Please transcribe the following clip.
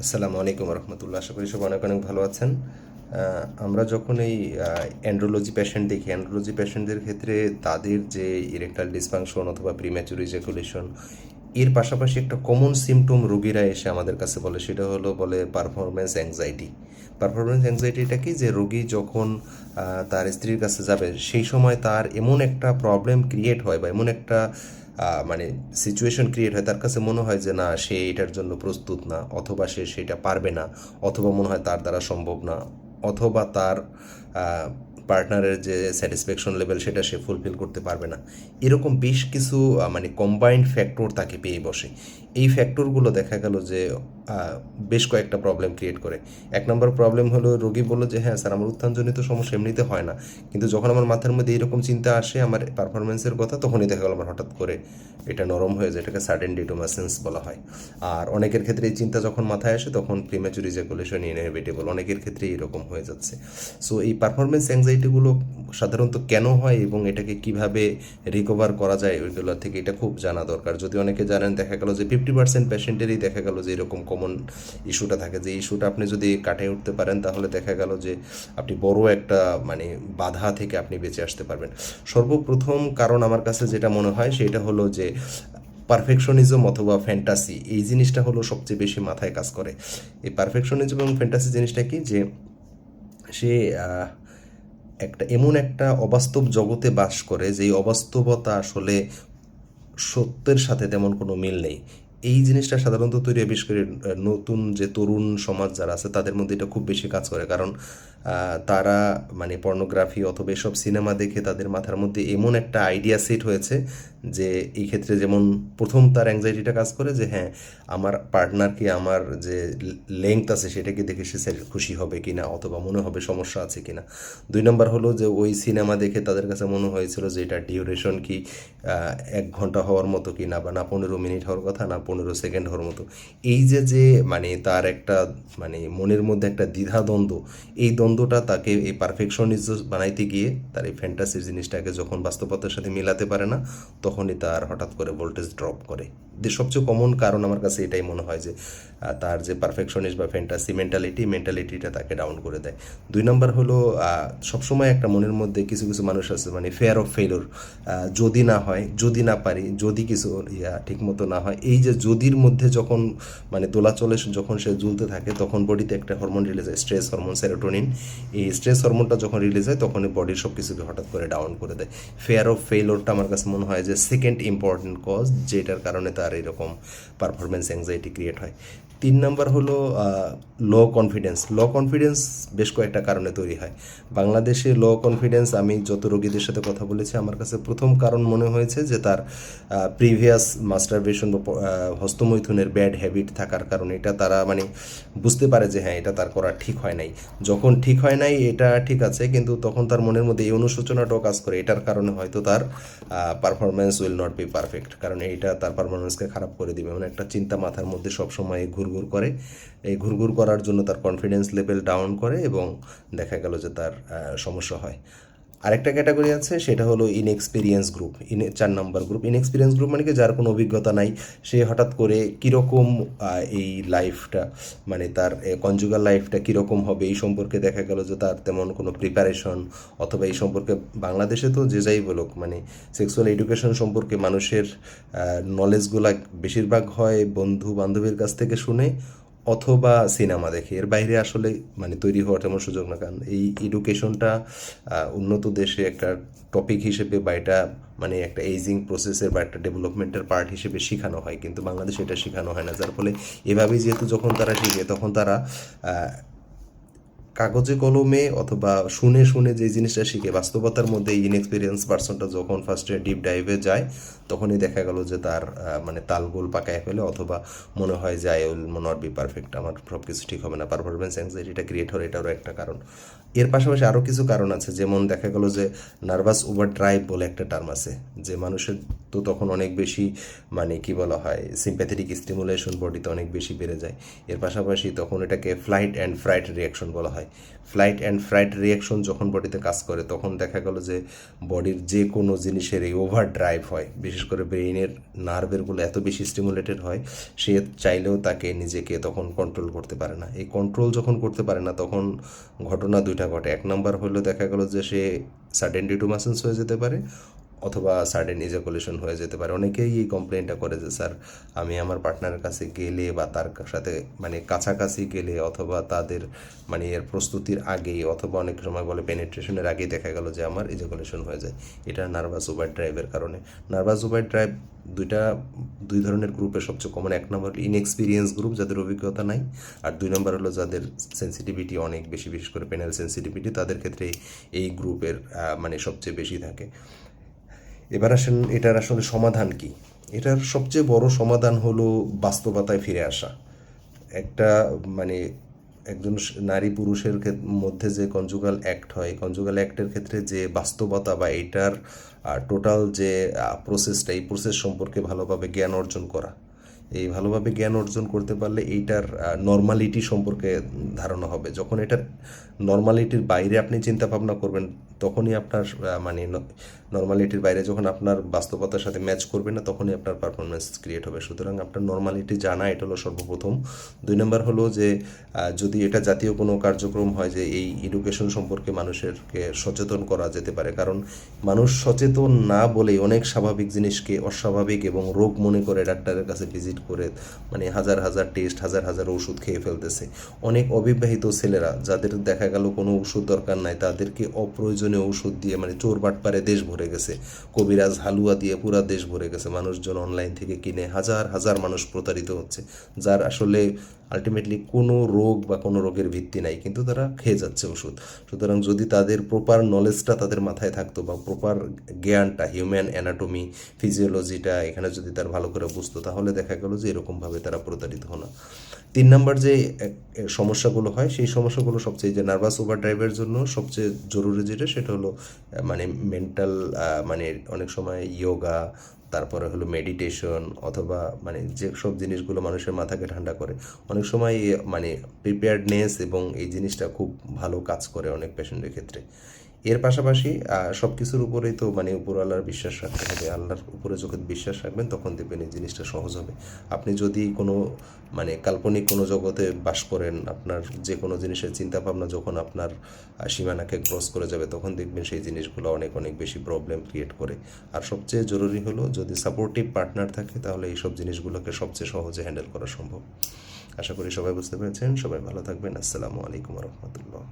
আসসালামু আলাইকুম রহমতুল্লাহ। আশা করি সব অনেক অনেক ভালো আছেন। আমরা যখন এই অ্যান্ড্রোলজি পেশেন্ট দেখি, অ্যান্ড্রোলজি পেশেন্টদের ক্ষেত্রে তাদের যে ইরেকটাইল ডিসফাংশন অথবা প্রিম্যাচুর ইজাকুলেশন, এর পাশাপাশি একটা কমন সিমটম রোগীরা এসে আমাদের কাছে বলে, সেটা হলো বলে পারফরমেন্স অ্যাংজাইটি। পারফরমেন্স অ্যাংজাইটিটা কি, যে রোগী যখন তার স্ত্রীর কাছে যাবে সেই সময় তার এমন একটা প্রবলেম ক্রিয়েট হয় বা এমন একটা মানে সিচুয়েশন ক্রিয়েট হয়, তার কাছে মনে হয় যে না, সে এটার জন্য প্রস্তুত না, অথবা সে সেটা পারবে না, অথবা মনে হয় তার দ্বারা সম্ভব না, অথবা তার পার্টনারের যে স্যাটিসফ্যাকশন লেভেল সেটা সে ফুলফিল করতে পারবে না। এরকম বেশ কিছু মানে কম্বাইন্ড ফ্যাক্টর তাকে পেয়ে বসে। এই ফ্যাক্টরগুলো দেখা গেল যে বেশ কয়েকটা প্রবলেম ক্রিয়েট করে। এক নম্বর প্রবলেম হলো, রোগী বললো যে হ্যাঁ স্যার, আমার উত্থানজনিত সমস্যা এমনিতে হয় না, কিন্তু যখন আমার মাথার মধ্যে এরকম চিন্তা আসে আমার পারফরমেন্সের কথা, তখনই দেখা গেল আমার হঠাৎ করে এটা নরম হয়ে যায়। এটাকে সাডেন ডিটোমাসেন্স বলা হয়। আর অনেকের ক্ষেত্রে এই চিন্তা যখন মাথায় আসে তখন প্রিম্যাচুর ইজাকুলেশন ইনএভিটেবল, অনেকের ক্ষেত্রে এরকম হয়ে যাচ্ছে। সো এই পারফরমেন্স অ্যাংজাইটিগুলো সাধারণত কেন হয় এবং এটাকে কিভাবে রিকভার করা যায় ওইগুলো থেকে এটা খুব জানা দরকার। যদি অনেকে জানেন, দেখা গেল যে 50% পেশেন্টেরই দেখা গেল যে এরকম কমন ইস্যুটা থাকে, যে ইস্যুটা আপনি যদি কাটিয়ে উঠতে পারেন তাহলে দেখা গেল যে আপনি বড় একটা মানে বাধা থেকে আপনি বেঁচে আসতে পারবেন। সর্বপ্রথম কারণ আমার কাছে যেটা মনে হয় সেটা হলো যে পারফেকশনিজম অথবা ফ্যান্টাসি, এই জিনিসটা হলো সবচেয়ে বেশি মাথায় কাজ করে। এই পারফেকশনিজম এবং ফ্যান্টাসি জিনিসটা কি, যে সে একটা এমন একটা অবাস্তব জগতে বাস করে যেই অবাস্তবতা আসলে সত্যের সাথে তেমন কোনো মিল নেই। এই জিনিসটা সাধারণত তৈরি হয় বিশেষ করে নতুন যে তরুণ সমাজ যারা আছে তাদের মধ্যে এটা খুব বেশি কাজ করে, কারণ তারা মানে পর্নোগ্রাফি অথবা এসব সিনেমা দেখে তাদের মাথার মধ্যে এমন একটা আইডিয়া সেট হয়েছে যে এই ক্ষেত্রে যেমন প্রথম তার অ্যাংজাইটিটা কাজ করে যে হ্যাঁ, আমার পার্টনার কি আমার যে লেংথ আছে সেটাকে দেখে সে খুশি হবে কিনা, অথবা মনে হবে সমস্যা আছে কিনা। দুই নম্বর হলো যে ওই সিনেমা দেখে তাদের কাছে মনে হয়েছিল যে এটা ডিউরেশন কি 1 ঘন্টা হওয়ার মতো কি না, বা না 15 মিনিট হওয়ার কথা, না 15 সেকেন্ড হওয়ার মতো। এই যে যে মানে তার একটা মানে মনের মধ্যে একটা দ্বিধাদ্বন্দ্ব, এই দ্বন্দ্বটা তাকে এই পারফেকশনিস্ট বানাইতে গিয়ে তার এই ফ্যান্টাসির জিনিসটাকে যখন বাস্তবতার সাথে মিলাতে পারে না, তখনই তার হঠাৎ করে ভোল্টেজ ড্রপ করে। সবচেয়ে কমন কারণ আমার কাছে এটাই মনে হয় যে তার যে পারফেকশনিস্ট বা ফ্যান্টাসি মেন্টালিটিটা তাকে ডাউন করে দেয়। দুই নম্বর হলো সবসময় একটা মনের মধ্যে কিছু কিছু মানুষ আছে মানে ফেয়ার অফ ফেলোর, যদি না হয়, যদি না পারি, যদি কিছু ঠিক মতো না হয়, এই যে যদির মধ্যে যখন মানে দোলাচলে যখন সে ঝুলতে থাকে, তখন বডিতে একটা হরমোন রিলিজ হয়, স্ট্রেস হরমোন সেরোটোনিন। এই স্ট্রেস হরমোনটা যখন রিলিজ হয় তখনই বডির সব কিছুকে হঠাৎ করে ডাউন করে দেয়। ফেয়ার অফ ফেলোরটা আমার কাছে মনে হয় যে সেকেন্ড ইম্পর্টেন্ট কজ, যেটার কারণে তার এরকম পারফরমেন্স অ্যাংজাইটি ক্রিয়েট হয়। 3 নম্বর হলো লো কনফিডেন্স বেশ কয়েকটা কারণে তৈরি হয়। বাংলাদেশে লো কনফিডেন্স, আমি যত রোগীদের সাথে কথা বলেছি আমার কাছে প্রথম কারণ মনে হয়েছে যে তার প্রিভিয়াস মাস্টারবেশন বা হস্তমৈথুনের ব্যাড হ্যাবিট থাকার কারণে এটা তারা মানে বুঝতে পারে যে হ্যাঁ এটা তার করা ঠিক হয় নাই। যখন ঠিক হয় নাই এটা ঠিক আছে, কিন্তু তখন তার মনের মধ্যে এই অনুশোচনাটাও কাজ করে, এটার কারণে হয়তো তার performance will not be perfect, কারণ এইটা তার পারফরমেন্সকে খারাপ করে দিবে, মানে একটা চিন্তা মাথার মধ্যে সবসময় ঘুরঘুর করে। এই ঘুরঘুর করার জন্য তার কনফিডেন্স লেভেল ডাউন করে এবং দেখা গেল যে তার সমস্যা হয়। আরেকটা ক্যাটাগরি আছে, সেটা হলো ইনএক্সপিরিয়েন্স গ্রুপ। 4 নম্বর গ্রুপ ইনএক্সপিরিয়েন্স গ্রুপ, মানে কি যার কোনো অভিজ্ঞতা নাই, সে হঠাৎ করে কীরকম এই লাইফটা মানে তার কনজুগাল লাইফটা কীরকম হবে এই সম্পর্কে দেখা গেল যে তার তেমন কোনো প্রিপারেশন, অথবা এই সম্পর্কে বাংলাদেশে তো যে যাই বলুক মানে সেক্সুয়াল এডুকেশন সম্পর্কে মানুষের নলেজগুলা বেশিরভাগ হয় বন্ধু বান্ধবীর কাছ থেকে শুনে অথবা সিনেমা দেখে, এর বাইরে আসলে মানে তৈরি হওয়ার তেমন সুযোগ না, কারণ এই এডুকেশনটা উন্নত দেশে একটা টপিক হিসেবে বা এটা মানে একটা এইজিং প্রসেসের বা একটা ডেভেলপমেন্টের পার্ট হিসেবে শেখানো হয়, কিন্তু বাংলাদেশে এটা শেখানো হয় না। যার ফলে এভাবেই যেহেতু যখন তারা শিখে তখন তারা কাগজে কলমে অথবা শুনে শুনে যে জিনিসটা শিখে, বাস্তবতার মধ্যে ইনএক্সপিরিয়েন্স পার্সনটা যখন ফার্স্টে ডিপ ডাইভে যায় তখনই দেখা গেল যে তার মানে তালগোল পাকায় ফেলে, অথবা মনে হয় যে I will not be perfect, আমার সব কিছু ঠিক হবে না, পারফরমেন্স অ্যাংজাইটিটা ক্রিয়েট হয়, এটারও একটা কারণ। এর পাশাপাশি আরও কিছু কারণ আছে, যেমন দেখা গেল যে নার্ভাস ওভার ড্রাইভ বলে একটা টার্ম আছে, যে মানুষের তো তখন অনেক বেশি মানে কি বলা হয় সিম্প্যাথেটিক স্টিমুলেশন বডিতে অনেক বেশি বেড়ে যায়। এর পাশাপাশি তখন এটাকে ফ্লাইট অ্যান্ড ফ্রাইট রিয়াকশন বলা হয়। হয়। ফ্লাইট অ্যান্ড ফ্রাইট রিয়াকশন যখন বডিতে কাজ করে তখন দেখা গেল যে বডির যে কোনো জিনিসের এই ওভার ড্রাইভ হয়, বিশেষ করে ব্রেইনের নার্ভেরগুলো এত বেশি স্টিমুলেটেড হয়, সে চাইলেও তাকে নিজেকে তখন কন্ট্রোল করতে পারে না। এই কন্ট্রোল যখন করতে পারে না তখন ঘটনা দুইটা ঘটে। এক নাম্বার হলো দেখা গেল যে সে সাডেন ডিটোমাসেন্স হয়ে যেতে পারে অথবা সাডেন ইজাকুলেশন হয়ে যেতে পারে। অনেকেই এই কমপ্লেনটা করে যে স্যার আমি আমার পার্টনারের কাছে গেলে বা তার সাথে মানে কাছাকাছি গেলে অথবা তাদের মানে এর প্রস্তুতির আগেই অথবা অনেক সময় বলে পেনিট্রেশনের আগেই দেখা গেল যে আমার ইজাকুলেশন হয়ে যায়। এটা নার্ভাস ওভার ড্রাইভের কারণে। নার্ভাস ওভার ড্রাইভ দুই ধরনের গ্রুপের সবচেয়ে কমন। এক নম্বর ইনএক্সপিরিয়েন্স গ্রুপ, যাদের অভিজ্ঞতা নাই, আর দুই নম্বর হলো যাদের সেন্সিটিভিটি অনেক বেশি, বিশেষ করে পেনাল সেন্সিটিভিটি, তাদের ক্ষেত্রে এই গ্রুপের মানে সবচেয়ে বেশি থাকে। এবার আসেন এটার আসলে সমাধান কি। এটার সবচেয়ে বড় সমাধান হলো বাস্তবতায় ফিরে আসা। একটা মানে একজন নারী পুরুষের মধ্যে যে কনজুগাল অ্যাক্ট হয়, কনজুগাল অ্যাক্টের ক্ষেত্রে যে বাস্তবতা বা এটার টোটাল যে প্রসেসটা, এই প্রসেস সম্পর্কে ভালোভাবে জ্ঞান অর্জন করা। এই ভালোভাবে জ্ঞান অর্জন করতে পারলে এইটার নর্মালিটি সম্পর্কে ধারণা হবে। যখন এটার নর্মালিটির বাইরে আপনি চিন্তা ভাবনা করবেন তখনই আপনার মানে নর্মালিটির বাইরে যখন আপনার বাস্তবতার সাথে ম্যাচ করবে না তখনই আপনার পারফরমেন্স ক্রিয়েট হবে। সুতরাং আপনার নর্মালিটি জানা এটা হলো সর্বপ্রথম। দুই নম্বর হলো যে যদি এটা জাতীয় কোনো কার্যক্রম হয় যে এই এডুকেশন সম্পর্কে মানুষেরকে সচেতন করা যেতে পারে, কারণ মানুষ সচেতন না বলেই অনেক স্বাভাবিক জিনিসকে অস্বাভাবিক এবং রোগ মনে করে ডাক্তারের কাছে ভিজিট করে মানে হাজার হাজার টেস্ট, হাজার হাজার ওষুধ খেয়ে ফেলতেছে। অনেক অবিবাহিত ছেলেরা যাদের দেখা গেল কোনো ওষুধ দরকার নাই তাদেরকে অপ্রয়োজনীয় ওষুধ দিয়ে মানে চোর বাটপারে দেশ ভরে গেছে, কবিরাজ হালুয়া দিয়ে পুরা দেশ ভরে গেছে, মানুষজন অনলাইন থেকে কিনে হাজার হাজার মানুষ প্রতারিত হচ্ছে, যার আসলে আলটিমেটলি কোনো রোগ বা কোনো রোগের ভিত্তি নাই, কিন্তু তারা খেয়ে যাচ্ছে ওষুধ। সুতরাং যদি তাদের প্রপার নলেজটা তাদের মাথায় থাকতো বা প্রপার জ্ঞানটা, হিউম্যান অ্যানাটমি, ফিজিওলজিটা এখানে যদি তার ভালো করে বুঝতো তাহলে দেখা গেল যে এরকমভাবে তারা প্রতারিত হতো না। তিন নাম্বার যে সমস্যাগুলো হয় সেই সমস্যাগুলো সবচেয়ে যে নার্ভাস ওভার ড্রাইভের জন্য সবচেয়ে জরুরি যেটা সেটা হলো মানে মেন্টাল মানে অনেক সময় ইয়োগা, তারপরে হলো মেডিটেশন অথবা মানে যে সব জিনিসগুলো মানুষের মাথাকে ঠান্ডা করে। অনেক সময় মানে প্রিপেয়ার্ডনেস এবং এই জিনিসটা খুব ভালো কাজ করে অনেক পেশেন্টের ক্ষেত্রে। এর পাশাপাশি সব কিছুর উপরেই তো মানে উপরওয়ালার বিশ্বাস রাখতে হবে। আল্লাহর উপরে যখন বিশ্বাস রাখবেন তখন দেখবেন এই জিনিসটা সহজ হবে। আপনি যদি কোনো মানে কাল্পনিক কোনো জগতে বাস করেন, আপনার যে কোনো জিনিসের চিন্তাভাবনা যখন আপনার সীমানাকে ক্রস করে যাবে তখন দেখবেন সেই জিনিসগুলো অনেক অনেক বেশি প্রবলেম ক্রিয়েট করে। আর সবচেয়ে জরুরি হলো যদি সাপোর্টিভ পার্টনার থাকে তাহলে এইসব জিনিসগুলোকে সবচেয়ে সহজে হ্যান্ডেল করা সম্ভব। আশা করি সবাই বুঝতে পেরেছেন। সবাই ভালো থাকবেন। আসসালামু আলাইকুম রহমতুল্লাহ।